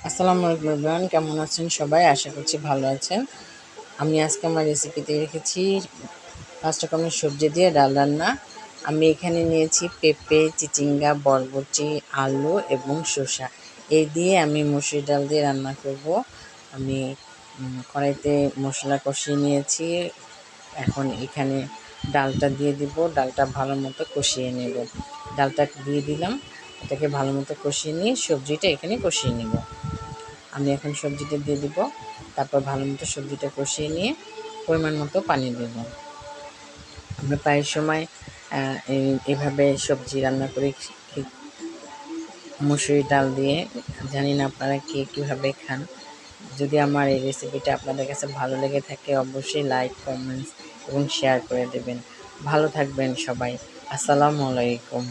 আসসালামু আলাইকুম এভরিওয়ান, কেমন আছেন সবাই? আশা করছি ভালো আছেন। আমি আজকে আমার রেসিপিতে রেখেছি 5 রকমের সবজি দিয়ে ডাল রান্না। আমি এখানে নিয়েছি পেঁপে, চিচিঙ্গা, বরবটি, আলু এবং শসা। এই দিয়ে আমি মসুর ডাল দিয়ে রান্না করব। আমি কড়াইতে মশলা কষিয়ে নিয়েছি। এখন এখানে ডালটা দিয়ে দিব। ডালটা ভালো মতো কষিয়ে নেব। ডালটা দিয়ে দিলাম, এটাকে ভালো মতো কষিয়ে নিয়ে সবজিটা এখানে কষিয়ে নেব। আমি এখন সবজিটা দিয়ে দিব। তারপর ভালো মতো সবজিটা কষিয়ে নিয়ে পরিমাণ মতো পানি দেব। আমরা প্রায় সময় এভাবে সবজি রান্না করে মুসুরি ডাল দিয়ে। জানি না আপনারা কে কীভাবে খান। যদি আমার এই রেসিপিটা আপনাদের কাছে ভালো লেগে থাকে অবশ্যই লাইক, কমেন্টস এবং শেয়ার করে দেবেন। ভালো থাকবেন সবাই। আসসালামু আলাইকুম।